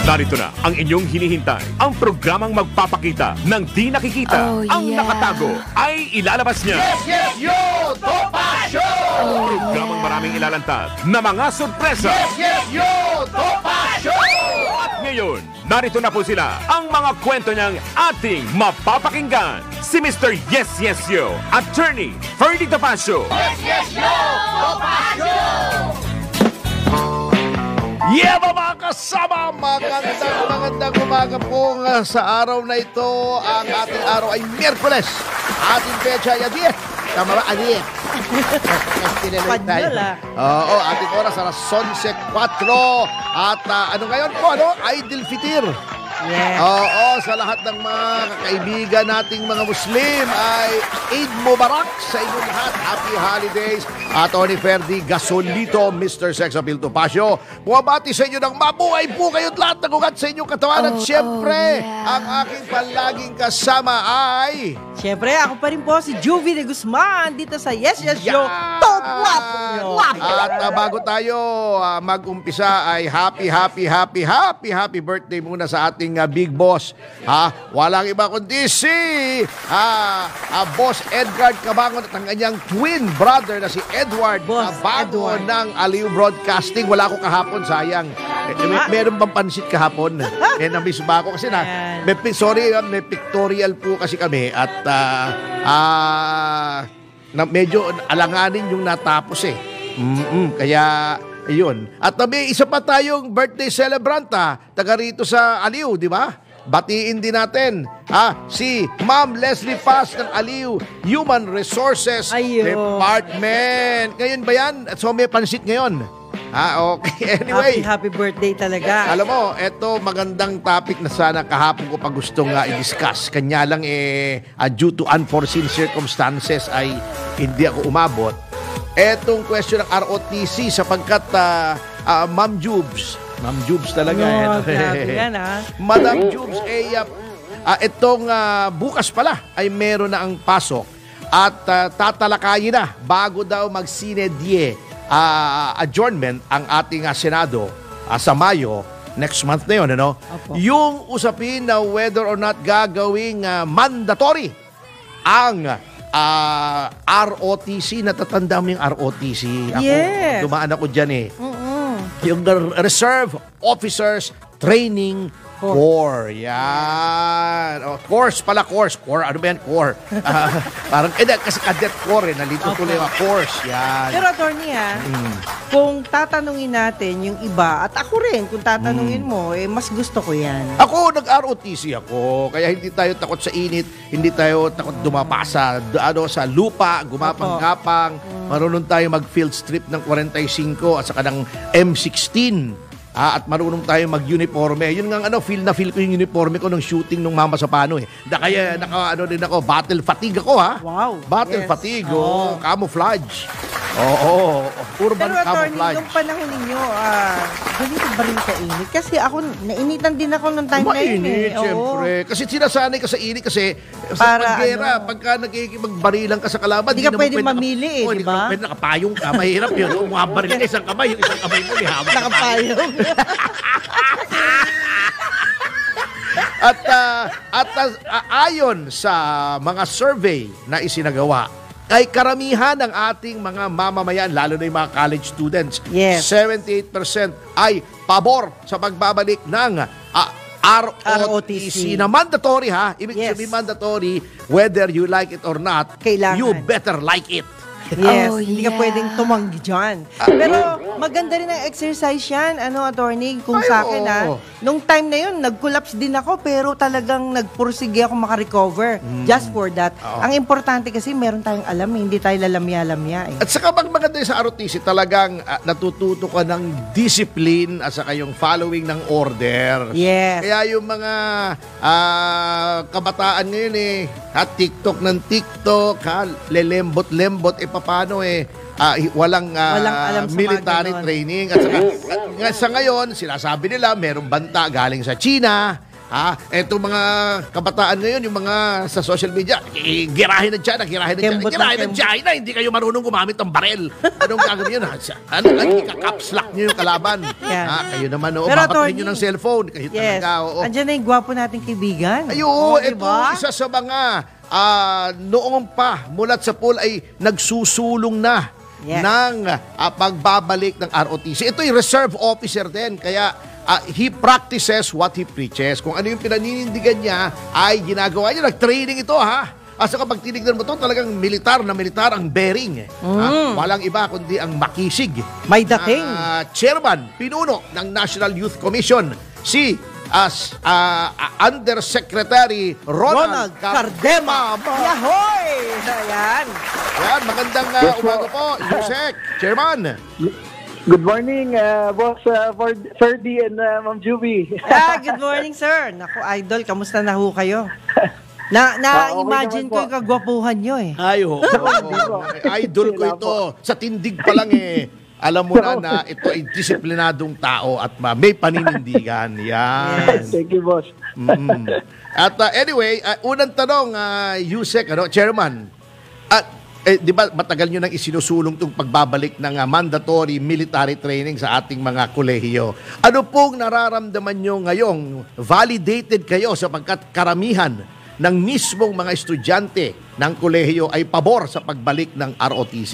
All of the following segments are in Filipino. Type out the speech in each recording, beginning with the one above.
Narito na ang inyong hinihintay. Ang programang magpapakita ng di nakikita. Ang nakatago ay ilalabas niya. Yes, yes, yo! Topa Show! Programang maraming ilalantad na mga sorpresa. Yes, yes, yo! Topa Show! At ngayon, narito na po sila. Ang mga kwento niyang ating mapapakinggan. Si Mr. Yes, Yes, Yo, Attorney Ferdy Topacio. Yes, yes, yo! Topa Show! Yeah, mga kasama! Magandang umaga po sa araw na ito. Ang ating araw ay Miyerkules. Ating pecha ay 10. Tama ba? 10. Oo, ating oras alas 11:04. At ano ngayon po? Idul Fitr. Yes. Oo, sa lahat ng mga kaibigan nating mga Muslim ay Eid Mubarak sa inyong lahat. Happy holidays. Atty. Ferdy Gasolito, Mr. Sex Appeal Topacio. Bumabati sa inyo ng mabuhay po kayo't lahat ng ugat sa inyong katawan. At syempre, ang aking palaging kasama ay... Syempre, ako pa rin po si Juvie de Guzman dito sa Yes, Yes, Yo. Yan! Top guwapo nyo. At bago tayo mag-umpisa ay happy birthday muna sa ating big boss. Walang iba kundi si Boss Edgar Cabangon at ang kanyang twin brother na si Edward Boss Cabangon Edward. ng Aliw Broadcasting. Wala ko kahapon, sayang. Meron bang pansit kahapon? Na-miss ba ako? Kasi may pictorial po kasi kami at medyo alanganin yung natapos eh. Kaya, ayun. At may isa pa tayong birthday celebrant taga rito sa Aliw, di ba? Batiin din natin si Ma'am Leslie Paz ng Aliw Human Resources Department. Ngayon ba yan? So may pansit ngayon. Okay. Anyway. Happy birthday talaga. Alam mo, eto magandang topic na sana kahapon ko pa gustong i-discuss. Kanya lang due to unforeseen circumstances ay hindi ako umabot. Etong question ng ROTC sapagkat Ma'am Jubes talaga. Grabe yan Madam Jubes, itong bukas pala ay meron na ang pasok at tatalakayin na bago daw mag-sine die adjournment ang ating Senado sa Mayo next month na yun, yung usapin na whether or not gagawing mandatory ang ROTC. Natatanda mo yung ROTC? Yes. Dumaan ako dyan yung Reserve Officers Training Corps. Yan. Course. Core. Ano ba yan? Core. Parang, kasi cadet corps nalito tuloy yung course. Yan. Pero attorney kung tatanungin natin yung iba, at ako rin, kung tatanungin mo, mas gusto ko yan. Ako, nag-ROTC ako. Kaya hindi tayo takot sa init, hindi tayo takot dumapa sa lupa, gumapang-gapang. Marunong tayo mag-field strip ng 45 at saka ng M16. At marunong tayo mag-uniforme. Yun nga feel ko yung uniforme ko nung shooting nung Mama sa Pano Kaya din ako, battle fatigue ako Wow. Battle fatigue, camouflage. Urban pero camouflage. Pero nung panahon ninyo, ganito ba rin kainit? Kasi ako, nainitan din ako nung time na yun Mainit, syempre. Kasi sinasanay ka sa init kasi sa paggera, pagka nakikipagbarilan ka sa kalaban, hindi ka pwede mamili di ba? Hindi ka nakapayong ka. Mahirap yun. Umabaril ka isang kamay, yung isang kamay mo, hawak ka nakapayong. At ayon sa mga survey na isinagawa, ay karamihan ng ating mga mamamayan, lalo na yung mga college students, 78% ay pabor sa pagbabalik ng ROTC na mandatory Ibig sabihin mandatory, whether you like it or not, kailangan. You better like it. Yes, hindi ka pwedeng tumanggi dyan. Pero maganda rin ang exercise yan, attorney, kung sa akin nung time na yun, nag-collapse din ako, pero talagang nagpursige ako makarecover. Just for that. Ang importante kasi meron tayong alam, hindi tayo lalamya-lamya. At saka maganda sa ROTC, talagang natututo ka ng discipline at saka yung following ng order. Yes. Kaya yung mga kabataan ngayon TikTok ng TikTok, lelembot-lembot, paano walang alam sa military training. At saka, sa ngayon, sinasabi nila, merong banta galing sa China, Etong mga kabataan ngayon, yung mga sa social media, girahin ng China, girahin ng China, hindi kayo marunong gumamit ng barel. Anong gagawin yun? Ika-caps lock nyo yung kalaban. Kayo naman, babatuhin nyo ng cellphone. Kayo talaga, Andiyan na yung gwapo nating kaibigan. Ito, isa sa mga noong pa, mulat sa pool ay nagsusulong na ng pagbabalik ng ROTC. Ito yung reserve officer din, kaya he practices what he preaches. Kung ano yung pinaninindigan niya, ay ginagawa niya. Nag-training ito, Asa kapag tinignan mo ito, talagang militar ang bearing. Walang iba kundi ang makisig. May dating. Chairman, pinuno ng National Youth Commission, si Undersecretary Ronald Cardema. Yahoy! Ayan. Magandang umaga po, Yusek, Chairman. Good morning, Boss Ferdy and Ma'am Juby. Good morning, sir. Naku, idol, kamusta na ho kayo? Na-imagine ko yung kagwapuhan nyo eh. Idol ko ito. Sa tindig pa lang alam mo na ito ay disiplinadong tao at may paninindigan. Yan. Thank you, Boss. At anyway, unang tanong, Yusek, Chairman, di ba matagal nyo nang isinusulong itong pagbabalik ng mandatory military training sa ating mga kolehiyo? Ano pong nararamdaman nyo ngayong validated kayo sapagkat karamihan ng mismong mga estudyante ng kolehiyo ay pabor sa pagbalik ng ROTC?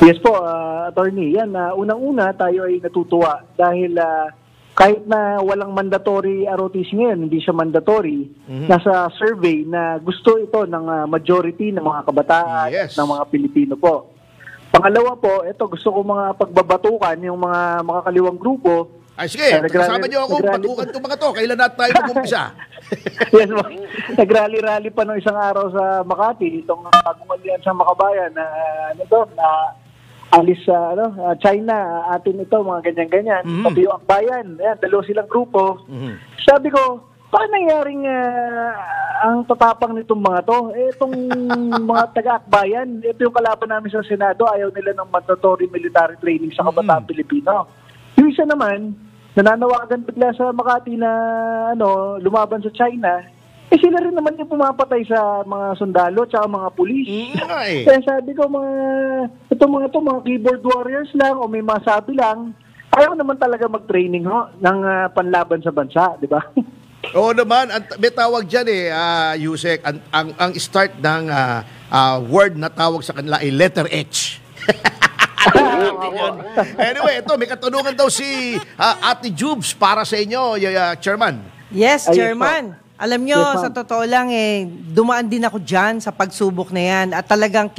Yes po, Attorney. Yan, unang-una tayo ay natutuwa dahil kahit na walang mandatory ROTC ngayon, hindi siya mandatory, nasa survey na gusto ito ng majority ng mga kabataan ng mga Pilipino po. Pangalawa po, ito gusto ko mga pagbabatukan yung mga makakaliwang grupo. Ay sige, kasama niyo ako, batukan itong mga to. Kailan natin tayo mag-umpisa? Yes, nag-rally-rally pa ng isang araw sa Makati, itong bagong alyansa Makabayan na alis sa China, atin ito, mga ganyan-ganyan. Pati yung Akbayan, dalawa silang grupo. Sabi ko, paano nangyaring ang tatapang nitong mga to? Itong mga taga-Akbayan, ito yung kalaban namin sa Senado, ayaw nila ng mandatory military training sa kabataan Pilipino. Yung isa naman, nananawagan bigla sa Makati na lumaban sa China, sila rin naman yung pumapatay sa mga sundalo at mga pulis. Kaya sabi ko, mga keyboard warriors lang o may masabi lang, ayaw naman talaga mag-training ng panlaban sa bansa, di ba? Oo naman, may tawag dyan Yusek, ang start ng word na tawag sa kanila ay letter H. Anyway, ito, may katanungan daw si Ate Jubes para sa inyo, Chairman. Yes, Chairman. Alam nyo, sa totoo lang dumaan din ako dyan sa pagsubok na yan at talagang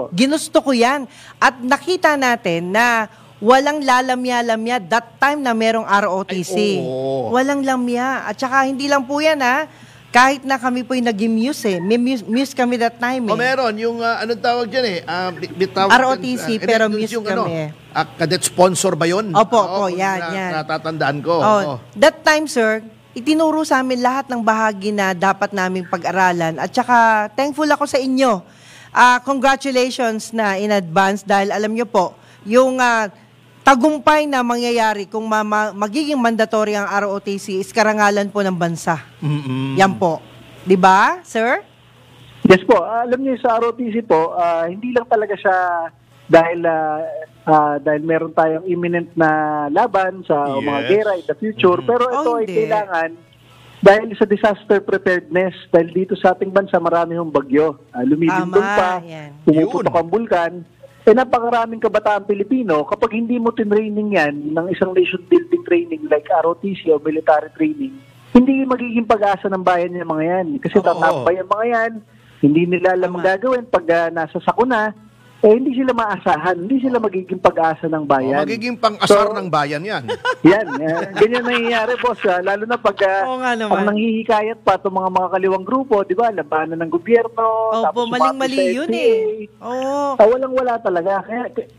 ginusto ko yan. At nakita natin na walang lalamya-lamya that time na merong ROTC. Walang lamya. At saka hindi lang po yan kahit na kami po'y nag-muse may muse kami that time meron yung anong tawag dyan ROTC pero muse kami. Cadet sponsor ba yun? Opo, yan. Natatandaan ko. That time, sir, itinuro sa amin lahat ng bahagi na dapat naming pag-aralan. At saka, thankful ako sa inyo. Congratulations na in advance dahil alam nyo po, yung tagumpay na mangyayari kung magiging mandatory ang ROTC is karangalan po ng bansa. Yan po. Diba, sir? Yes po. Alam niyo sa ROTC po, hindi lang talaga siya dahil meron tayong imminent na laban sa mga gera in the future. Pero ito ay kailangan dahil sa disaster preparedness. Dahil dito sa ating bansa marami hong bagyo. Lumilindol pa, pumuputok ang bulkan. Napakaraming kabataan Pilipino, kapag hindi mo tinraining yan ng isang nation building training like ROTC o military training, hindi magiging pag-asa ng bayan yung mga yan. Kasi tatapay ang mga yan, hindi nila alam gagawin pag nasa sakuna, hindi sila maasahan, hindi sila magiging pag-asa ng bayan. Magiging pang-asar ng bayan yan. Yan, ganyan nangyayari, boss. Lalo na pag nanghihikayat pa itong mga kaliwang grupo, di ba, labanan ng gobyerno. Opo, maling-mali yun Walang-wala talaga.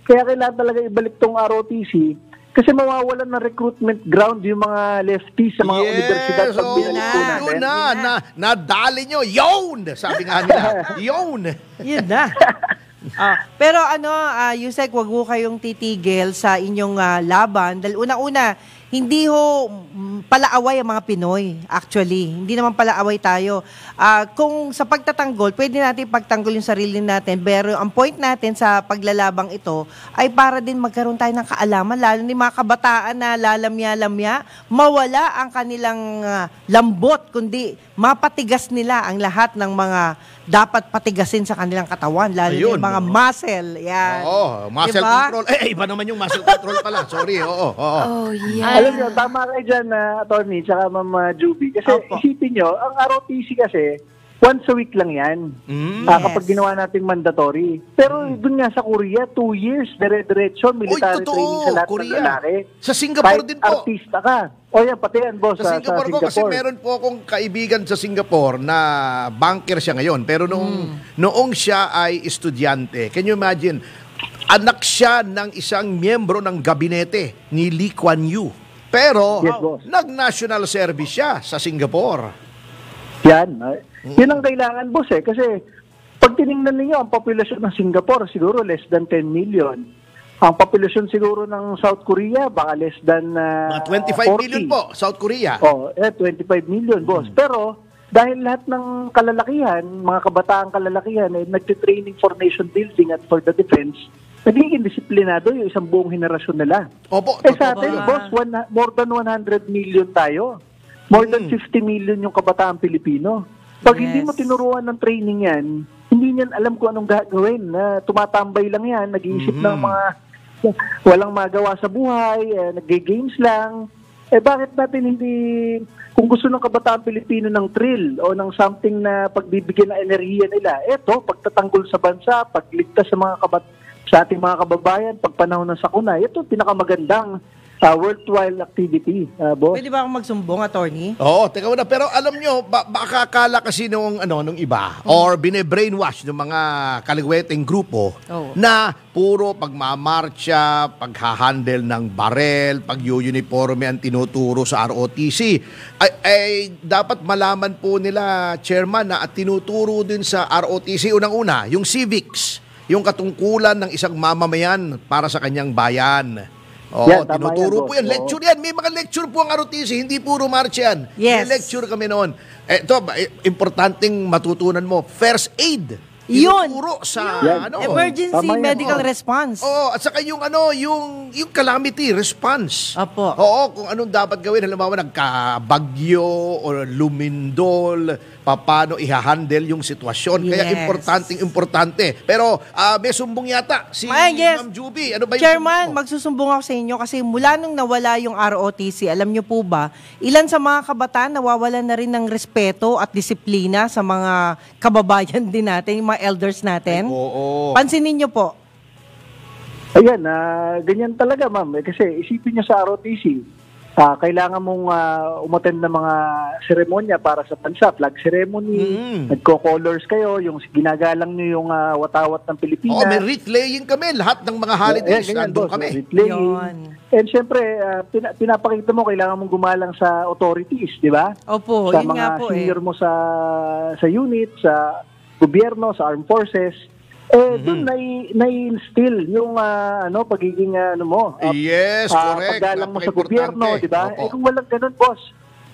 Kaya kailangan talaga ibalik tong ROTC kasi mawawalan ng recruitment ground yung mga lefties sa mga universidad pag binalik po natin. Nadali nyo, yun! Sabi nga nila, yun! Yun na. Pero Yusek, wag mo kayong titigil sa inyong laban. Dahil una-una, hindi ho palaaway ang mga Pinoy, actually. Hindi naman palaaway tayo. Kung sa pagtatanggol, pwede natin pagtanggol yung sarili natin, pero ang point natin sa paglalabang ito ay para din magkaroon tayo ng kaalaman, lalo ni mga kabataan na lalamya-lamya, mawala ang kanilang lambot, kundi mapatigas nila ang lahat ng mga dapat patigasin sa kanilang katawan, lalo Ayun, yung mga muscle. Yan. Oo, muscle Diba? control. Iba naman yung muscle control pala. Sorry, oo. Oh, yeah. Alam niyo, tama kayo dyan, attorney, tsaka Ma'am Juby. Kasi Opo. isipin niyo, ang ROTC kasi, once a week lang yan. Kapag Yes. ginawa nating mandatory. Pero dun nga sa Korea, 2 years, dire-diretso, military totoo, training sa lahat Korea. ng lalaki. Sa Singapore Kahit din po. artista ka. O yan, pati yan, boss, Sa Singapore po, kasi meron po akong kaibigan sa Singapore na banker siya ngayon. Pero noong siya ay estudyante, can you imagine, anak siya ng isang miyembro ng gabinete ni Lee Kuan Yew. Pero, Yes, boss. nag-national service siya sa Singapore. Yan. Yun ang kailangan, boss, eh. Kasi, pag tinignan ninyo, ang populasyon ng Singapore, siguro less than 10 million. Ang populasyon siguro ng South Korea, baka less than Mga 25 40. million po, South Korea. Oh, 25 million, boss. Pero, dahil lahat ng kalalakihan, mga kabataang kalalakihan, nagtitraining for nation building at for the defense, nagiging disiplinado yung isang buong henerasyon nila. Opo, Sa totoo atin, po. boss, more than 100 million tayo. More than 50 million yung kabataang Pilipino. Pag hindi mo tinuruan ng training yan, hindi niyan alam kung anong gagawin. Tumatambay lang yan, nag-iisip ng mga walang magawa sa buhay, nag-games lang. Bakit natin hindi, kung gusto ng kabataan Pilipino ng thrill o ng something na pagbibigyan ng enerhiya nila, eto, pagtatanggol sa bansa, pagligtas sa ating mga kababayan, pagpanahon ng sakuna, ito pinakamagandang worthwhile activity, boss. Pwede ba akong magsumbong, attorney? Oo, teka muna. Pero alam nyo, baka akala kasi nung iba, or bine-brainwash ng mga kaligweteng grupo, Oo. na puro pagmamarcha, paghahandle ng barel, pag-uniforme ang tinuturo sa ROTC. Ay dapat malaman po nila, Chairman, na at tinuturo din sa ROTC, unang-una, yung civics, yung katungkulan ng isang mamamayan para sa kanyang bayan. Oo, Yan, tama tinuturo yan, po yan. boss. Lecture yan. May mga lecture po ang ROTC, hindi puro march yan. Yes. May lecture kami noon. Ito, importanteng matutunan mo, first aid. Yun. Tinuturo sa, Yan. Emergency Tama yan. medical Oo. response. Oo, at saka yung yung calamity response. Apo. Oo, kung anong dapat gawin, halimbawa nagkabagyo o lumindol, paano ihahandle yung sitwasyon. Kaya Yes. importante. Pero may sumbong yata si Yes. Ma'am Juby. Ano ba yung Chairman, sumbong mo? magsusumbong ako sa inyo kasi mula nung nawala yung ROTC, alam nyo po ba, ilan sa mga kabataan nawawalan na rin ng respeto at disiplina sa mga kababayan din natin, yung mga elders natin? Oo. Pansinin nyo po. Ayan, ganyan talaga, ma'am. Kasi isipin niyo sa ROTC, kailangan mong umattend ng mga seremonya para sa bansa, flag ceremony, nagko-colors kayo, yung ginagalang niyo yung watawat ng Pilipinas. Oo, may wreath laying kami. Lahat ng mga holidays, ganyan, nandun boss, kami. replaying. Yun. And syempre, pinapakita mo, kailangan mong gumalang sa authorities, di ba? Opo, Sa yun nga mga po senior mo sa unit, sa gobyerno, sa armed forces. Doon nai-instill yung pagiging Yes, correct. paggalang mo sa gobyerno, Napaka-importante. di ba? Opo. Kung walang ganun, boss,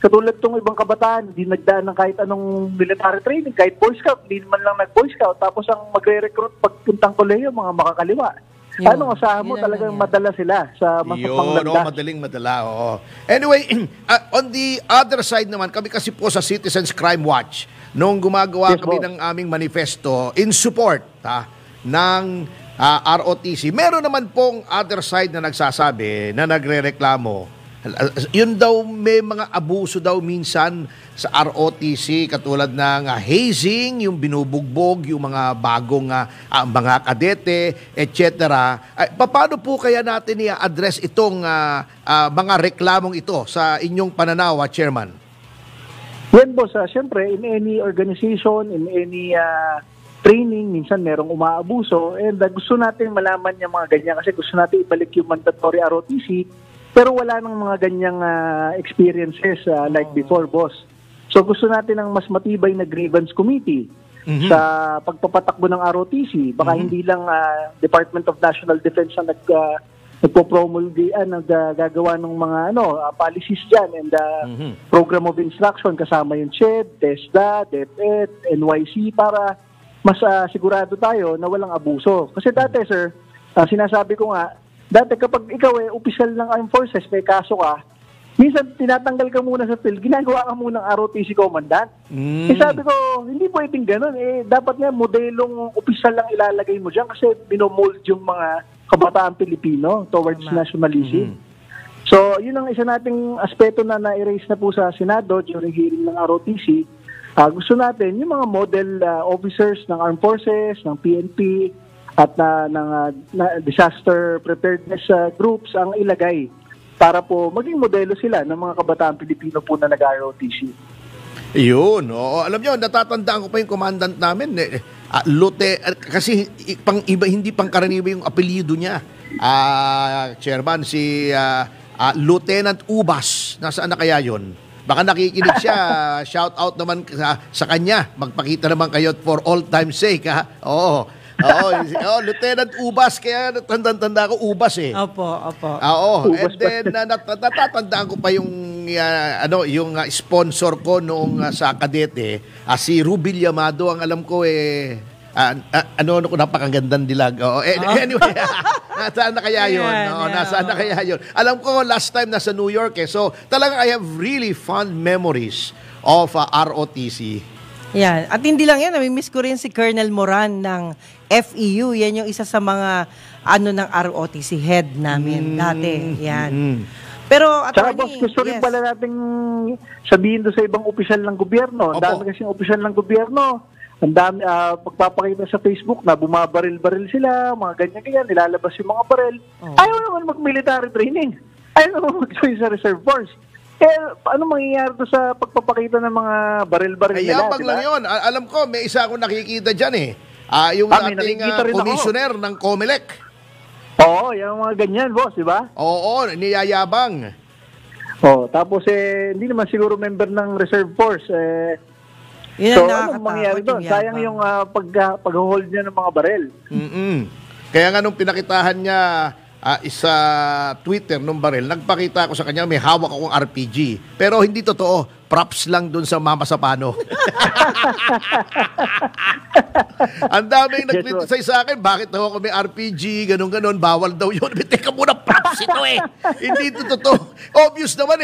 katulad tong ibang kabataan, hindi nagdaan ng kahit anong military training, kahit Boy Scout, hindi naman lang nag-Boy Scout, tapos ang magre-recruit pagpuntang kolehiyo, mga makakaliwa. Yun. Anong asahan mo Yun ang talagang nangyari. madala sila sa mas Yun, panglandas? madaling madala. Oo. Anyway, on the other side naman, kami kasi po sa Citizens Crime Watch, nung gumagawa Yes, kami boss. ng aming manifesto in support ng ROTC, meron naman pong other side na nagsasabi, na nagrereklamo. Yun daw, may mga abuso daw minsan sa ROTC, katulad ng hazing, yung binubugbog, yung mga bagong mga kadete, etc. Paano po kaya natin i-address itong mga reklamong ito sa inyong pananaw, Chairman? Yan, boss. Siyempre, in any organization, in any training, minsan merong umaabuso, and gusto natin malaman yung mga ganyan kasi gusto natin ibalik yung mandatory ROTC, pero wala nang mga ganyang experiences like before, boss. So gusto natin ng mas matibay na grievance committee sa pagpapatakbo ng ROTC. Baka hindi lang Department of National Defense ang gagawa ng mga policies dyan and program of instruction kasama yung CHED, TESDA, DepEd, NYC para mas sigurado tayo na walang abuso. Kasi dati, sir, sinasabi ko nga, dati kapag ikaw opisyal ng armed forces, may kaso ka, minsan tinatanggal ka muna sa field, ginagawa ka muna ng ROTC commandant. Sabi ko, hindi pwedeng ganun. Dapat nga modelong opisyal lang ilalagay mo dyan kasi binomold yung mga kabataan Pilipino towards nationalism. So, yun ang isa nating aspeto na na-erase na po sa Senado during hearing ng ROTC. Gusto natin yung mga model officers ng armed forces, ng PNP, at ng disaster preparedness groups ang ilagay para po maging modelo sila ng mga kabataan Pilipino po na nag-ROTC. Yun. Oo. Alam nyo, natatandaan ko pa yung commandant namin. Kasi hindi pangkaraniwan yung apelyido niya. Chairman, si Lieutenant Ubas. Nasaan na kaya yun? Baka nakikinig siya. Shout out naman sa kanya. Magpakita naman kayo for all time's sake. Oo. Lieutenant Ubas, kaya tanda ko Ubas Opo. Oo. And then natatandaan ko pa yung sponsor ko noong sa Kadete, si Rubil Yamado, ang alam ko napakagandang dilag. Anyway, nasaan na kaya yun? Nasaan na kaya yun? Alam ko last time nasa New York So talagang I have really fond memories of ROTC. Yan. At hindi lang yan, nami-miss ko rin si Colonel Moran ng FEU. Yan yung isa sa mga ng ROTC head namin dati. Yan. Pero Saka boss, gusto rin pala nating sabihin doon sa ibang opisyal ng gobyerno. Ang dami kasing opisyal ng gobyerno. Ang dami, pagpapakita sa Facebook na bumabaril-baril sila, mga ganyan-ganyan, nilalabas yung mga baril. Ayaw naman mag-military training. Ayaw naman mag-join sa reserve force. Ano mangyayari doon sa pagpapakita ng mga baril-baril nila? Ayabang lang yun. Alam ko, may isa akong nakikita dyan yung dating commissioner ng COMELEC. Oo, yung mga ganyan, boss, di ba? Oo, niyayabang. Tapos hindi naman siguro member ng reserve force. Yun so, anong mangyayari doon? Sayang yung pag-hold niya ng mga baril. Kaya nga nung pinakitahan niya sa Twitter nung baril, nagpakita ako sa kanya may hawak akong RPG. Pero hindi totoo. Props lang dun sa Mama Sapano. Ang daming nag-criticize sa akin, bakit daw ako may RPG, ganun-ganon, bawal daw yun. Teka muna, props ito Hindi ito totoo. Obvious naman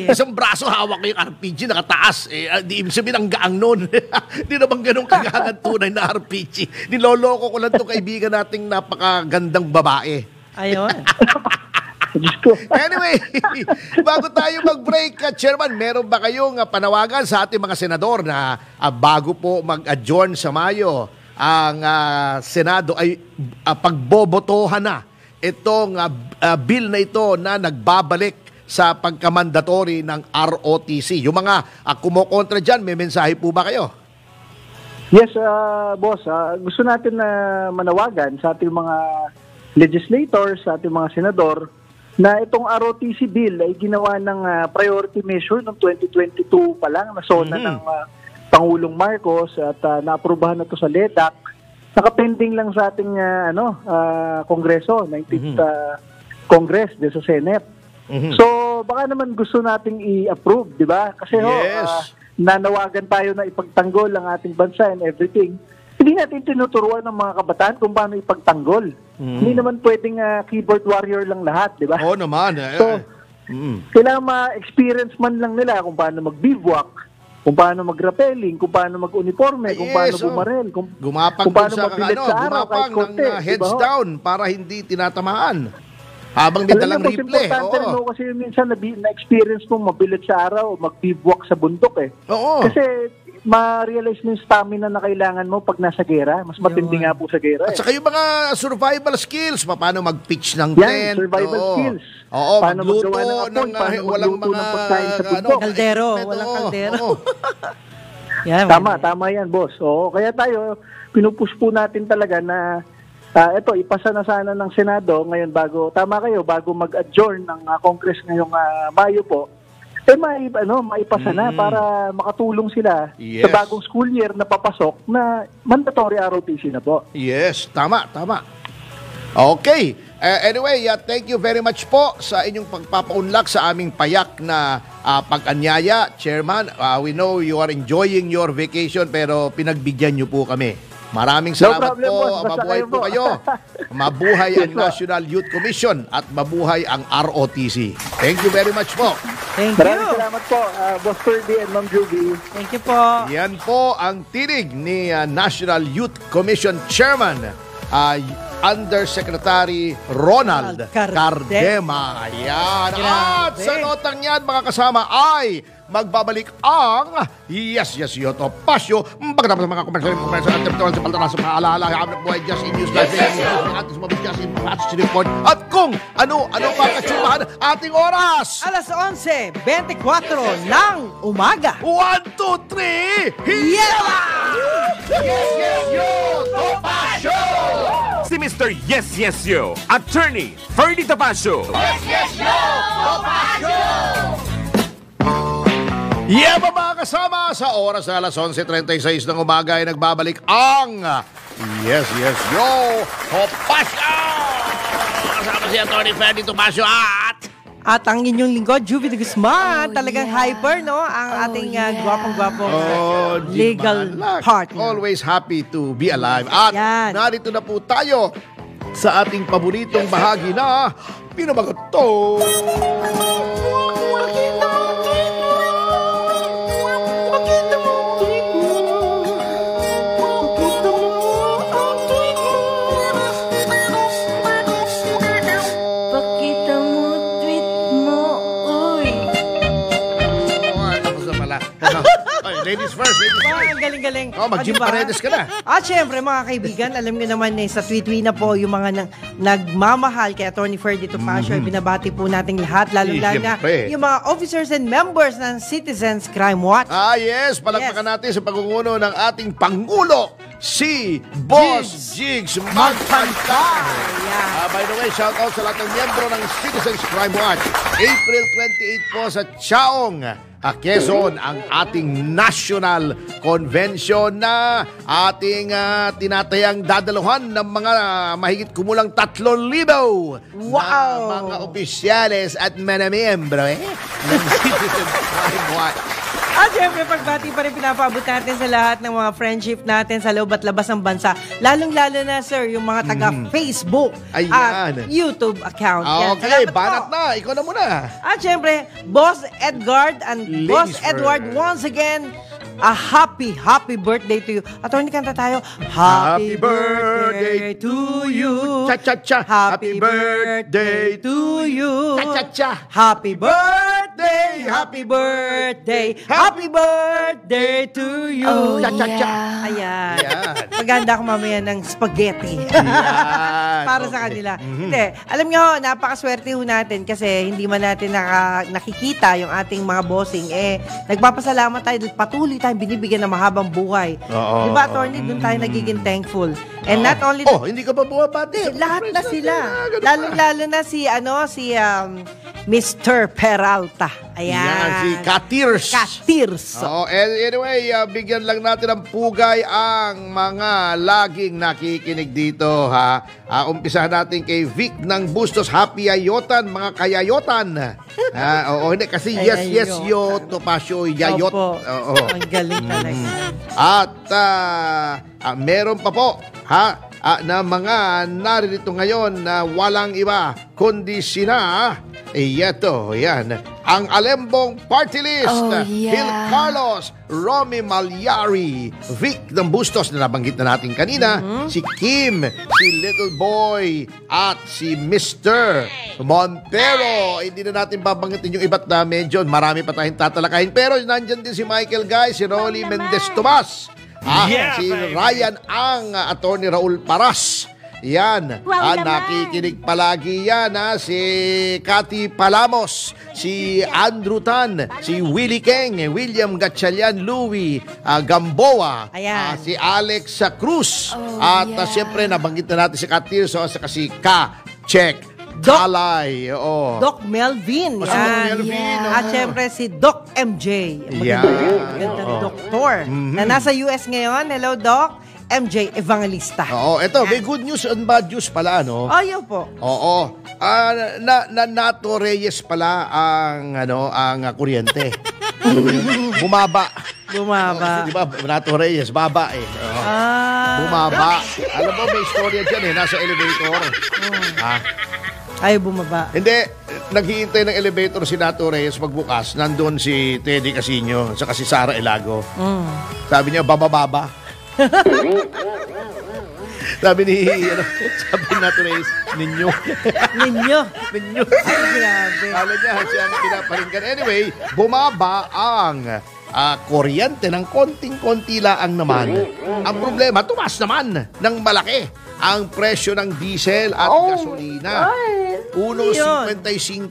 isang braso hawak ko yung RPG, nakataas. Di ibig sabihin ang gaang nun. Hindi naman ganun kagaangan tunay na RPG. Niloloko ko lang itong kaibigan nating napakagandang babae. Ayun. Anyway, bago tayo mag-break, Chairman, meron ba kayong panawagan sa ating mga senador na bago po mag-adjourn sa Mayo, ang Senado ay pagbobotohan na itong bill na ito na nagbabalik sa pagkamandatory ng ROTC? Yung mga kumokontra dyan, may mensahe po ba kayo? Yes, boss. Gusto natin na manawagan sa ating mga legislators, sa ating mga senador, na itong ROTC bill ay ginawa ng priority measure noong 2022 pa lang, nasona ng Pangulong Marcos at naaprubahan na ito sa LEDAC. Nakapending lang sa ating Kongreso, 19th Congress din sa Senate. So baka naman gusto nating i-approve, di ba? Kasi nanawagan tayo na ipagtanggol ang ating bansa and everything. Hindi natin tinuturuan ng mga kabataan kung paano ipagtanggol. Hindi naman pwedeng keyboard warrior lang lahat, di ba? Oo naman. So, kailangan ma-experience man lang nila kung paano mag-bivouac, kung paano mag-rappelling, kung paano mag-uniforme, kung paano bumarel, kung paano mabilit sa araw kahit konti. Heads down para hindi tinatamaan. Habang may dalang rifle. Importante rin kasi minsan na-experience mong mabilit sa araw o mag-bivouac sa bundok Oo. Kasi ma-realize mo yung stamina na kailangan mo pag nasa gera. Mas matindi nga po sa gera. At saka yung mga survival skills, paano mag-pitch ng tent. Survival skills. Oo, paano magluto maggawa ng apoy, walang mga pagkain sa bundok. Kaldero, walang kaldero. Tama yan, boss. Oo, kaya tayo, pinupush po natin talaga na ito, ipasa na sana ng Senado ngayon bago mag-adjourn ng Congress ngayong Mayo po. Maipasa na para makatulong sila sa bagong school year na papasok na mandatory ROTC na po. Yes, tama. Okay. Anyway, thank you very much po sa inyong pagpapaunlak sa aming payak na pag-anyaya, Chairman. We know you are enjoying your vacation pero pinagbigyan niyo po kami. Maraming salamat problem, po. boss. Basta Mabuhay kayo po po. kayo. Mabuhay ang Yes, po. National Youth Commission at mabuhay ang ROTC. Thank you very much po. Thank Maraming you. salamat po, Boss Ferdy and Ma'am Juby. Thank you po. Yan po ang tinig ni National Youth Commission Chairman Undersecretary Ronald Cardema. Ayan. At Grabe. sa notang yan, mga kasama, ay magbabalik ang Yes, Yoto Pasyo. Pagkatapos ng mga komersyal at territorial sa paltaran sa paalala, habang buhay just in news live at sumabit just in patch report. At kung ano pa katsumahan ating oras. Alas 11:24 ng umaga. 1, 2, 3, Si Mr. Yes, Yes, Yo, Attorney Ferdy Topacio. Yeah, mga kasama, sa oras na alas 11:36 ng umaga ay nagbabalik ang Yes, Yo, Topacio! Kasama si Atty. Ferdy Topacio At ang inyong lingkod, Juvie de Guzman. Talagang hyper, no? Ang ating gwapong-gwapong legal partner. Always happy to be alive. At Yan. narito na po tayo sa ating paboritong bahagi na Pinabagot to! Pakita mo, tweet mo, uy. Tapos na pala. Ladies first. Ang galing-galing. Mag-Jim Diba? Paredes ka na. At syempre, mga kaibigan, alam niyo naman sa tweet na po yung mga nagmamahal kay Atty. Ferdy Topacio. Binabati po nating lahat, lalo-lalo na Siyempre. yung mga officers and members ng Citizens Crime Watch. Yes, palagpakan natin sa pangunguna ng ating Pangulo, si Boss Jigs Magpantay. By the way, shout out sa lahat ng miyembro ng Citizens Crime Watch. April 28 po sa Chaong, Quezon, ang ating National Convention na ating tinatayang dadaluhan ng mga mahigit kumulang 3,000 Wow! na mga opisyales at mga miyembro ng Citizens Crime Watch. At syempre, pagbati pa rin pinapaabot natin sa lahat ng mga friendship natin sa loob at labas ng bansa. Lalong-lalo na, sir, yung mga taga-Facebook Ayan. at YouTube account. Yan. Okay, Salamat banat po. na. Ikaw na muna. At syempre, Boss Edgard and Ladies Boss first. Edward once again, a happy birthday to you. Attorney, kanta tayo. Happy birthday to you. Cha-cha-cha. Happy birthday to you. Cha-cha-cha. Happy birthday, happy birthday, happy birthday to you. Oh, Cha-cha-cha. Ayan. Ayan. Maganda ako mamaya ng spaghetti. Yan. Para sa Okay. kanila. Hindi. Alam nyo, napakaswerte ho natin kasi hindi man natin nakikita yung ating mga bossing. Nagpapasalamat tayo dahil patuloy tayong binibigyan ng mahabang buhay. Oo. Diba, attorney? Doon tayo nagiging thankful. And not only Hindi ka ba bumabati? lahat na sila. Lalo na si Mr. Peralta. Ayan. Yan, si Katirs. Katirso. Anyway, bigyan lang natin ng pugay ang mga laging nakikinig dito, ha. Umpisahan natin kay Vic ng Bustos. Happy Ayotan, mga kayayotan. Hindi, kasi yes, yo, Topacio, yayot. Opo. Oo. Ang galing talaga. At meron pa po, na mga naririto ngayon na walang iba kundi sina yan, ang Alembong Party List, Oh, yeah. Phil Carlos, Romy Malyari, Vic ng Bustos na nabanggit na natin kanina, si Kim, si Little Boy, at si Mr. Montero. Hindi na natin babanggitin yung iba't na medyo marami pa tayong tatalakayin. Pero nandyan din si Michael Guy, si Rolly Mendez Tomas, Yeah, si baby. Ryan ang Attorney Raul Paras. Yan. Wow naman. Nakikinig palagi yan. Si Cathy Palamos, si Andrew Tan, si Willie Keng, William Gatchalian, Louie Gamboa, Ayan. si Alex Cruz. Oh, at yeah. siyempre, nabanggit na natin si Katirso at saka si Check. Doc. Kalay. Oo. Doc Melvin. Si Doc Yan. Melvin, Yeah. oo. At syempre si Doc MJ. Yan. Magandang doktor. Na nasa US ngayon. Hello, Doc. MJ Evangelista. Oo, ito, may good news and bad news pala, no? Ayaw po. Oo. Nato Reyes pala ang kuryente. Bumaba. Bumaba. Di ba, Nato Reyes, baba eh. Oo. Bumaba. Alam mo, may istorya dyan eh, nasa elevator. Ha? Ayaw bumaba. Hindi, naghihintay ng elevator si Nato Reyes pagbukas. Nandun si Teddy Casino, saka si Sara Elago. Sabi niya, bababa. sabi ni Nato Reyes, ninyo. Ninyo. Ninyo. Ay, grabe. Kala niya, siya ang pinaparinggan. Anyway, bumaba ang kuryente ng konting-konti lang naman. Ang problema, tumaas naman ng malaki ang presyo ng diesel at gasolina. 1.55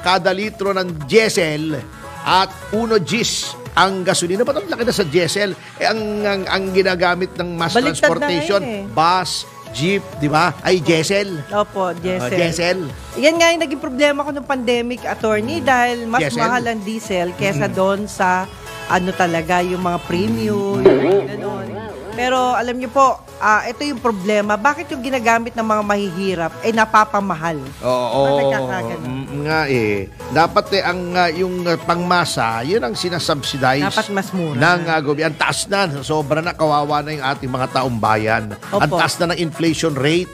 kada litro ng diesel at 1 Gis ang gasolina. Ba't ang laki na sa diesel? Ang ginagamit ng mass Baliktad transportation, na bus, jeep, di ba? Ay, diesel. Opo, diesel. Diesel. Yan nga yung naging problema ko ng pandemic, attorney, dahil mas Diesel? mahal ang diesel kesa doon sa talaga, yung mga premium, yung gano'n. Pero alam niyo po, ito yung problema. Bakit yung ginagamit ng mga mahihirap ay napapamahal? Oo. Nagkakagano. Nga eh. Dapat yung pangmasa, yun ang sinasubsidize. Dapat mas mura. Ng gobyerno. Ang taas na. Sobra na kawawa na yung ating mga taong bayan. Opo. Ang taas na ng inflation rate.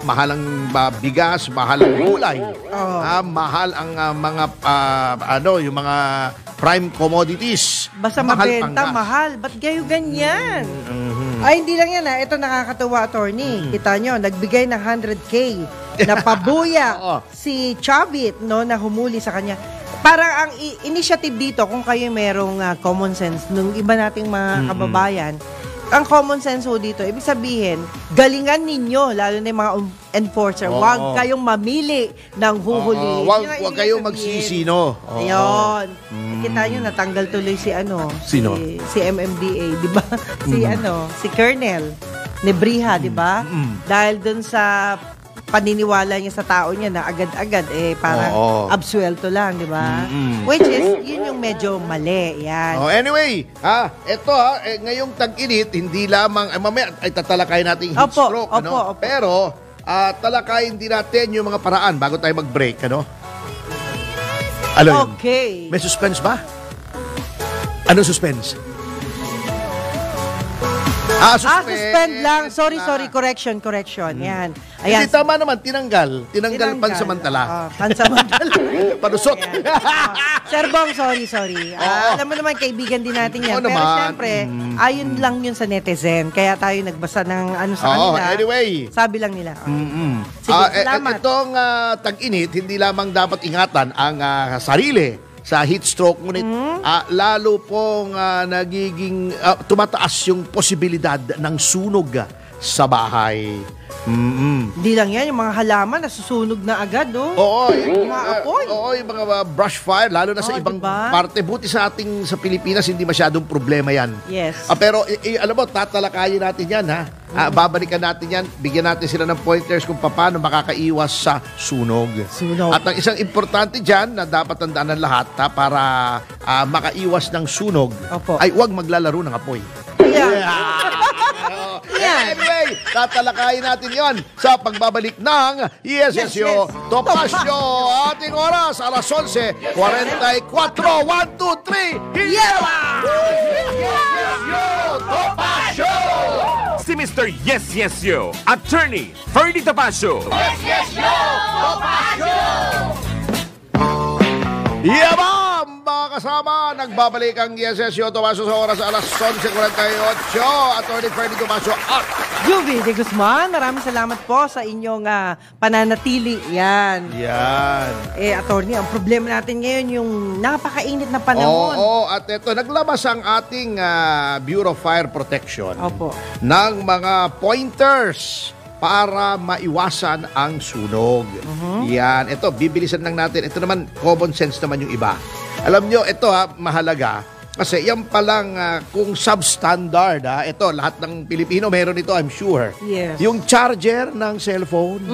Mahal ang bigas, mahal ang gulay. Mahal ang yung mga prime commodities. Basta Mahal mabenta, panggas. mahal. Ba't kayo ganyan? Ay, hindi lang yan. Ito nakakatuwa, attorney. Kita nyo, nagbigay ng 100K na pabuya si Chavit, no, na humuli sa kanya. Parang ang initiative dito, kung kayo merong common sense, nung iba nating mga kababayan, ang common sense ho dito, ibig sabihin, galingan ninyo, lalo na yung mga enforcer, huwag kayong mamili ng huhuli. Huwag kayong magsisino. Ayun. Kita nyo, natanggal tuloy si Sino? Si MMDA, di ba? Si Colonel Nebriha, di ba? Dahil dun sa paniniwala niya sa tao niya na agad-agad parang absuelto lang, di ba? Which is, yun yung medyo mali. Yan. Anyway, ito ngayong tag-init, hindi lamang, mamaya ay tatalakayin natin yung heat stroke. Opo. Pero, talakayin din natin yung mga paraan bago tayo mag-break, Alam yun? Okay. May suspense ba? Ano suspense? Suspend lang. Sorry. Correction. Yan. Ayan. Hindi, tama naman. Tinanggal pansamantala. Pansamantala. Panusot. Sir Bong, sorry. Alam mo naman, kaibigan din natin yan. Pero syempre, ayon lang yun sa netizen. Kaya tayo nagbasa ng sa kanila. Anyway. Sabi lang nila. Sige, salamat. Itong tag-init, hindi lamang dapat ingatan ang sarili sa heat stroke, ngunit lalo pong nagiging tumataas yung posibilidad ng sunog sa bahay. Hindi lang yan, yung mga halaman nasusunog na agad, Oo, yung mga apoy. yung mga brush fire, lalo na sa ibang parte. Buti sa Pilipinas, hindi masyadong problema yan. Yes. Pero, alam mo, tatalakayin natin yan, babalikan natin yan, bigyan natin sila ng pointers kung paano makakaiwas sa sunog. At ang isang importante dyan na dapat tandaan ng lahat para makaiwas ng sunog ay huwag maglalaro ng apoy. Anyway, tatalakayin natin yon sa pagbabalik ng Yes. Topacio. Ating oras, alas 11:44. 1, 2, 3. Topacio! Si Mr. Yes, Yo, Attorney Ferdy Topacio. Topacio! Yabam! Mga kasama, nagbabalik ang Yes, Topacio sa oras alas 11:48. Attorney Ferdy Topacio at Juvie de Guzman, maraming salamat po sa inyong pananatili. Yan. Attorney, ang problema natin ngayon yung napakainit na panahon. At ito, naglabas ang ating Bureau of Fire Protection Opo. ng mga pointers para maiwasan ang sunog. Yan. Ito, bibilisan lang natin. Ito naman, common sense naman yung iba. Alam nyo, ito mahalaga. Kasi yan palang kung substandard, ito, lahat ng Pilipino meron ito, I'm sure. Yes. Yung charger ng cellphone.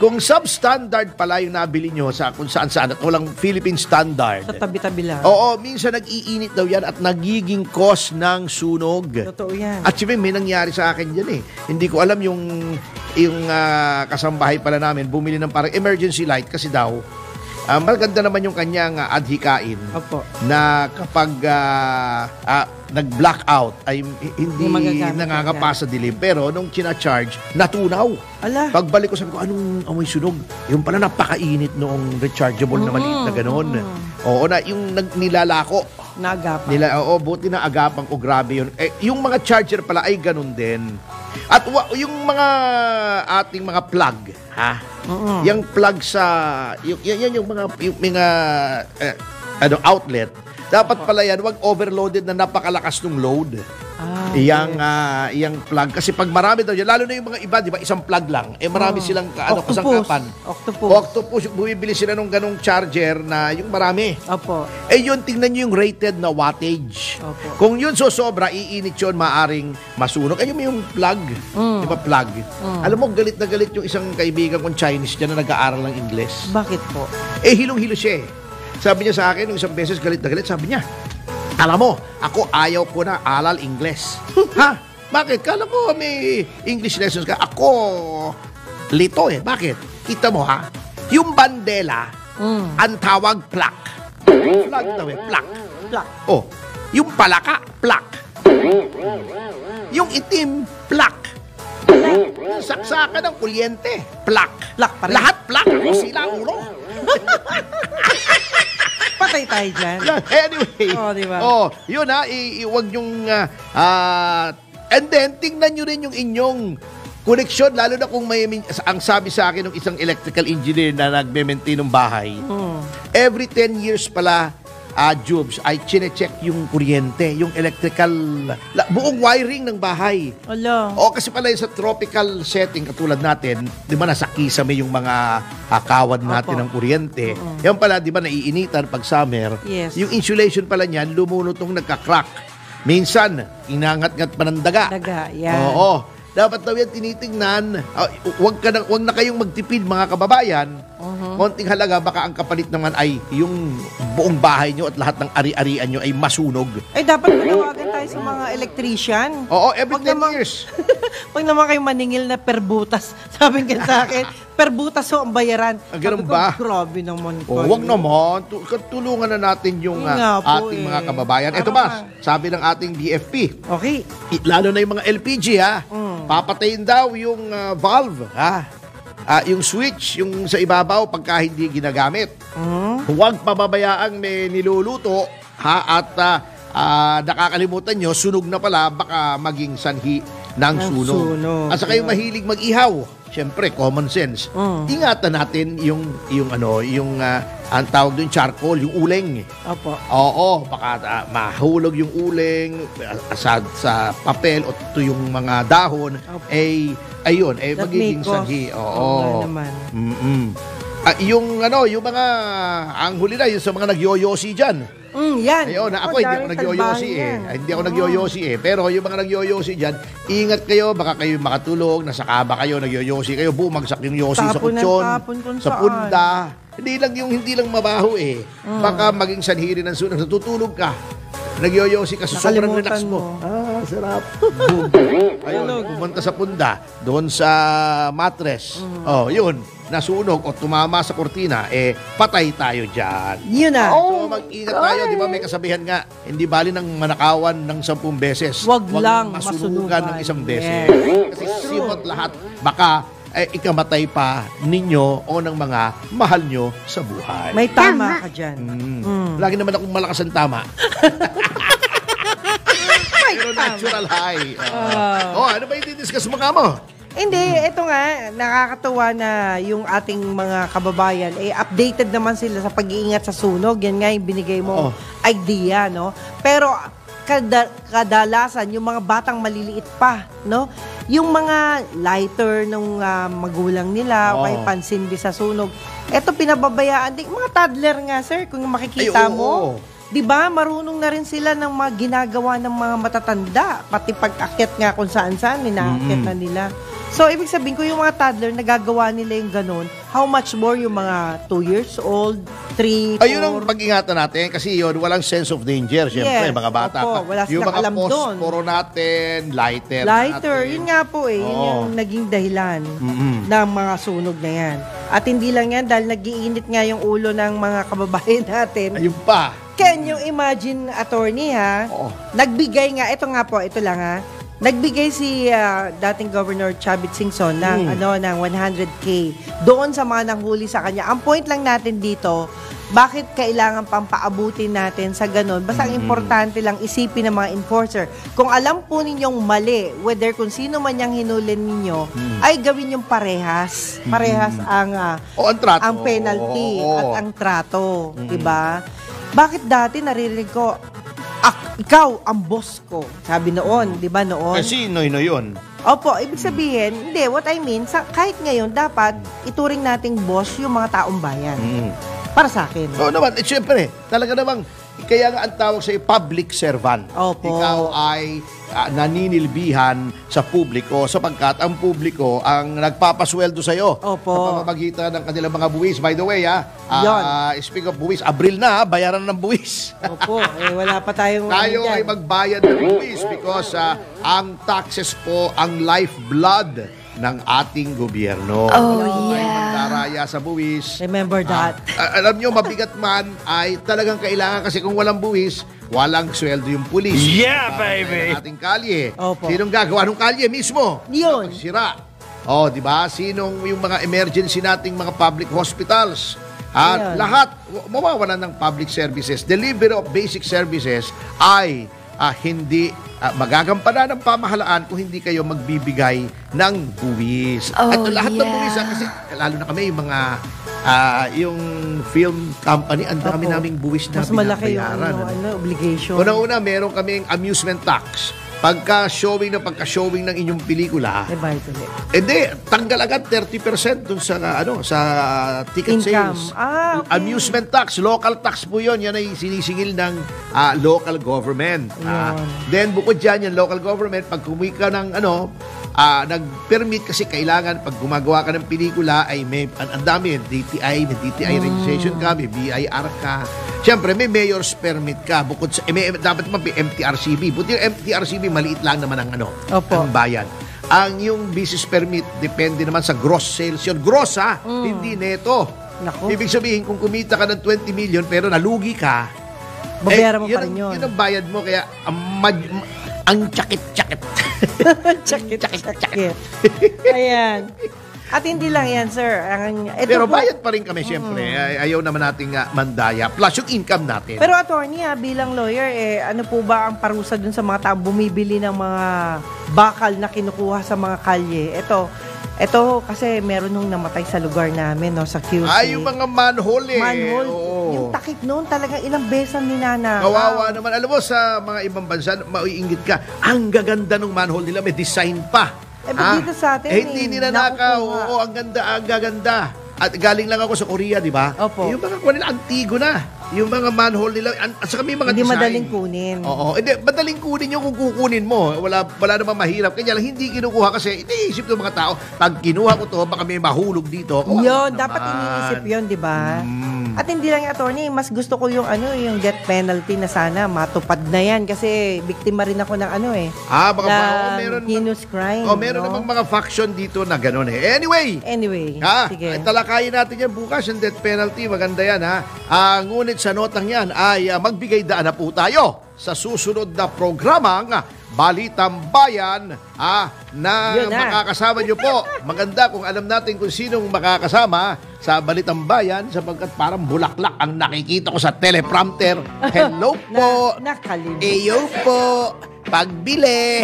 Kung substandard pala yung nabili nyo sa kung saan-saan at walang Philippine standard. Sa tabi-tabi lang. Oo, minsan nag-iinit daw yan at nagiging cause ng sunog. Totoo yan. At siyempre, may nangyari sa akin dyan eh. Hindi ko alam yung kasambahay pala namin, bumili ng parang emergency light kasi daw, maganda naman yung kanyang adhikain. Opo. Na kapag nag-blackout ay hindi nangangapa sa dilim. Pero nung china-charge, natunaw. Ala. Pagbalik ko, sabi ko, anong amoy sunog? Yung pala napakainit noong rechargeable na maliit na gano'n. Oo, na yung nilalako. Naagapan. Buti na agapan ko, grabe yun. Yung mga charger pala ay ganun din. At yung mga ating mga plug, ha? Yung plug sa yung mga outlet, dapat pala yan wag overloaded na napakalakas ng load. Yang plug kasi pag marami daw yan, lalo na yung mga iba, di ba, isang plug lang. Marami silang kasangkapan. Octopus, bumibili sila ng ganong charger na yung marami. Opo. Yun, tingnan nyo yung rated na wattage. Opo. Kung yun sobra, iinit yun, maaring masunog. Ayun mo yung plug. Di ba, plug? Alam mo, galit na galit yung isang kaibigan kong Chinese dyan na nag-aaral ng Ingles. Bakit po? Hilong-hilo siya eh. Sabi niya sa akin, nung isang beses galit na galit, sabi niya, alam mo, ako ayaw ko na alal Ingles. Ha? Bakit? Kala ko may English lessons ka. Ako, lito eh. Bakit? Kita mo ha? Yung bandela, ang tawag plak. Plak daw eh, plak. Plak. Oh, yung palaka, plak. Yung itim, plak. Saksakan ng kuryente, plak. Plak pa rin. Lahat plak. O sila ulo. Patay tayo dyan. Anyway. Diba? Yun ha. Iwag yung... and then, tingnan nyo rin yung inyong koneksyon. Lalo na kung may... Ang sabi sa akin ng isang electrical engineer na nagme-maintain ng bahay, every 10 years pala, Jubes, ay chine-check yung kuryente, yung electrical, buong wiring ng bahay. Ala. Kasi pala sa tropical setting katulad natin, di ba nasa kisame yung mga kawad natin ng kuryente. Yan pala, di ba naiinitan pag summer. Yes. Yung insulation pala niyan, lumulutong nagka-crack. Minsan, inangat-ngat pa ng daga. Daga, yan. Oo. Dapat daw yan tinitingnan. Wag na kayong magtipid mga kababayan. Konting halaga, baka ang kapalit naman ay yung buong bahay nyo at lahat ng ari-arian nyo ay masunog. Dapat manawagan tayo sa mga electrician. Oo, every 10 years. Pag naman kayo maningil na perbutas, sabi nga sa akin, perbutas ho ang bayaran. Ganun ba? Grabe naman. Wag naman. Tulungan na natin yung ating mga kababayan. Ito ba, sabi ng ating BFP. Okay. Lalo na yung mga LPG ha. Papatayin daw yung valve ha. Yung switch, yung sa ibabaw pagka hindi ginagamit. Huwag pababayaang may niluluto ha, at nakakalimutan nyo, sunog na pala, baka maging sanhi ng sunog. At saka yung mahilig mag-ihaw, syempre common sense. Ingatan natin yung ang tawag doon charcoal, yung uleng. Opo. Oo, baka mahulog yung uleng sa papel o yung mga dahon, ayun, magiging sanhi. Oo. Naman. Yung mga ang huli na yung sa mga nagyoyosi diyan. Yan. Ayun, ako hindi ako nagyoyosi eh. Hindi ako nagyoyosi eh. Pero yung mga nagyoyosi diyan, ingat kayo, baka kayo makatulog, nasa kaba kayo, nagyoyosi kayo, bumagsak yung yosi sa kutsyon, sa punda. Hindi lang mabaho eh. Baka maging sanhi rin ng sunog. Natutulog ka. Nagyoyosi ka sa sobrang relax mo. Sarap. Ayun, pumunta sa punda, doon sa mattress. Yun, nasunog o tumama sa kortina, patay tayo dyan. Yun na. So, mag-ingat tayo. Di ba may kasabihan nga, hindi bali ng manakawan ng 10 beses. Wag lang masunugan ng 1 beses. Yes. Kasi simot lahat, baka ikamatay pa ninyo o ng mga mahal nyo sa buhay. May tama ka dyan. Lagi naman akong malakas ang tama. Pero natural high. Ano ba yung discuss mo nga mo? Hindi, ito nga, nakakatuwa na yung ating mga kababayan, updated naman sila sa pag-iingat sa sunog. Yan nga yung binigay mo idea, no? Pero kadalasan, yung mga batang maliliit pa, no? Yung mga lighter ng magulang nila, o kay pansindi sa sunog, eto pinababayaan din. Mga toddler nga, sir, kung makikita mo. 'Di ba? Marunong na rin sila ng mga ginagawa ng mga matatanda, pati pag-akyat nga kung saan-saan ninaakyat na nila. So, ibig sabihin ko yung mga toddler, nagagawa nila yung ganun. How much more yung mga 2 years old, 3, 4? Ayun ang pag-ingatan natin kasi yun, walang sense of danger. Siyempre, Yes, mga bata opo, pa. wala Yung silang mga alam doon. posporo natin, lighter Lighter, natin. yun nga po eh. Yun Oo. yung naging dahilan ng mga sunog na yan. At hindi lang yan, dahil nag-iinit nga yung ulo ng mga kababayan natin. Ayun pa. Can you imagine, attorney ha? Oo. Nagbigay nga, ito nga po, ito lang ha. Nagbigay si dating Governor Chavit Singson ng ng 100K doon sa mga nanghuli sa kanya. Ang point lang natin dito, bakit kailangan pang paabutin natin sa ganun? Basta ang importante lang isipin ng mga enforcer. Kung alam po ninyong mali, whether kung sino man yung hinulin ninyo, ay gawin yung parehas. Parehas ang Ang trato. ang penalty Oo. at ang trato, 'di ba? Bakit dati naririnig ko, ikaw ang boss ko. Sabi noon, 'di ba noon? Kasi Noy yun. Opo, ibig sabihin, hindi, what I mean, kahit ngayon, dapat ituring nating boss yung mga taong bayan. Para sa akin. Oo naman, siyempre, talaga namang, kaya nga ang tawag sa public servant. Opo. Ikaw ay naninilbihan sa publiko sapagkat ang publiko ang nagpapasweldo sa iyo Opo. sa pamamagitan ng kanilang mga buwis. By the way, Yon. speak of buwis, Abril na, bayaran ng buwis. Opo, wala pa tayong... Tayo dyan. ay magbayad ng buwis because ang taxes po ang lifeblood ng ating gobyerno. Oh, Wala tayong yeah. magdaraya sa buwis. Remember that. Alam nyo, mabigat man ay talagang kailangan kasi kung walang buwis, walang sweldo yung pulis. Yeah, baby! Ating kalye. Opo. Sinong gagawa ng kalye mismo? Yun. Sira. Oh, di ba? Sinong yung mga emergency nating mga public hospitals? At Ayan. lahat mawawalan ng public services. Delivery of basic services ay hindi magagampanan ng pamahalaan kung hindi kayo magbibigay ng buwis. Oh, At lahat ng yeah. buwis, kasi lalo na kami yung mga yung film company, ang dami Opo. naming buwis na Mas malaki yung binabayaran. obligation. Una-una, meron kaming amusement tax. Pagka-showing ng inyong pelikula, Ulit. hindi, tanggal agad 30% dun sa sa ticket Income. sales. Okay. Amusement tax, local tax po 'yon. Yan ay sinisingil ng local government. Yun. Then bukod diyan, yung local government pag kumika ng nag-permit kasi kailangan pag gumagawa ka ng pelikula ay may ang dami, may DTI registration ka, may BIR ka. Siyempre, may mayor's permit ka. Bukod sa, dapat naman may MTRCB. Buti yung MTRCB, maliit lang naman ang Opo. ang bayan. Ang yung business permit, depende naman sa gross sales yun. Gross hindi neto. Naku. Ibig sabihin, kung kumita ka ng 20 million pero nalugi ka, Babayaran mo pa rin yun. Yun ang bayad mo. Kaya, ang tsakit-tsakit. Sakit. Ayan. At hindi lang yan, sir. Pero bayad pa rin kami, siyempre. Ayaw naman nating mandaya. Plus yung income natin. Pero attorney, bilang lawyer, ano po ba ang parusa dun sa mga taong bumibili ng mga bakal na kinukuha sa mga kalye? Ito kasi meron nung namatay sa lugar namin, no, sa QC. Yung mga manhole Manhole. Oo. Yung takip noon, talagang ilang beses ang ninanakaw. Kawawa naman. Alam mo, sa mga ibang bansa, maiinggit ka, ang gaganda ng manhole nila, may design pa. Ba't dito sa atin, hindi nila nakaw. nakukuha. Oo, ang ganda, ang gaganda. At galing lang ako sa Korea, di ba? Opo. Yung mga kuha nila, antigo na. Yung mga manhole nila, at saka may mga Hindi design. madaling kunin. Oo. Hindi, madaling kunin yung kung kukunin mo. Wala namang mahirap. Kanya lang, hindi kinukuha kasi iniisip ng mga tao, pag kinuha ko to, baka may mahulog dito. Kawawa Yun, naman. dapat iniisip yun, di ba? At hindi lang yung attorney, mas gusto ko yung yung death penalty na sana matupad na yan kasi biktima rin ako ng Baka meron heinous crime. meron namang mga faction dito na gano'n eh. Anyway, Sige. talakayin natin yan bukas, yung death penalty. Maganda yan, ha? Ngunit sa notang yan ay magbigay daan na po tayo sa susunod na programang Balitang Bayan na Yun na. makakasama nyo po. Maganda kung alam natin kung sinong makakasama sa Balitang Bayan sapagkat parang bulaklak ang nakikita ko sa teleprompter. Hello po. Nakalimutan. Eyo po. Pagbili.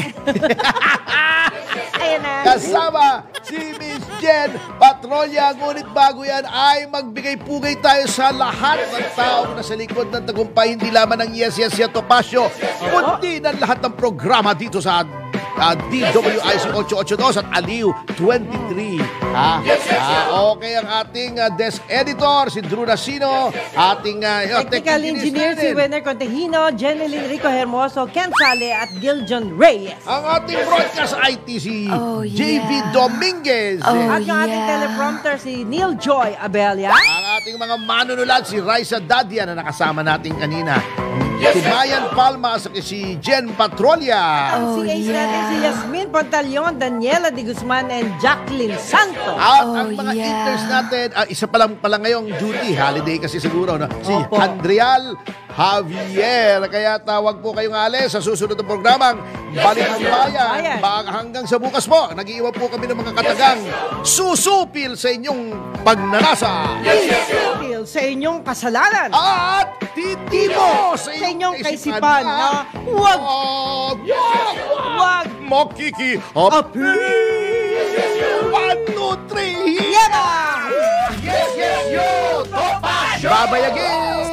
Ayan na. Kasama si Miss Jen Patrolya. Ngunit bago yan ay magbigay-pugay tayo sa lahat ng taong nasa likod ng tagumpay. Hindi lamang ng Yes, Yes, Yes, Topacio, kundi ng lahat ng programa dito sa DWIC 882 at Aliw 23. Okay, ang ating desk editor, si Drew Nasino, ating Technical engineer si Wenner Contehino, Jeneline Rico Hermoso, Ken Sale at Giljon Reyes. Ang ating broadcast IT si JV Dominguez. At yung ating teleprompter si Neil Joy Abella. Ang ating mga manunulat si Raisa Dadia na nakasama natin kanina. Si Mayan Palma at si Jen Patrolia. Si Ace natin si Yasmin Pantaleon, Daniela de Guzman, and Jacqueline Santos. At ang mga interns natin, isa pa lang ngayong duty, holiday kasi siguro, no? Si Andrial Javier. Kaya tawag po kayong alis sa susunod na programang Balik ang Bayan. Hanggang sa bukas po, nag-iiwan po kami ng mga katagang susupil sa inyong pagnanasa. Susupil sa inyong kasalanan. At titimo sa inyong kaisipan na huwag makiki panutrihin. Babayagin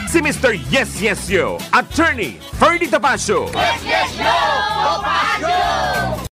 Si Mr. Yes Yes Yo, Attorney Ferdy Topacio. Yes, yes, yo! Topacio!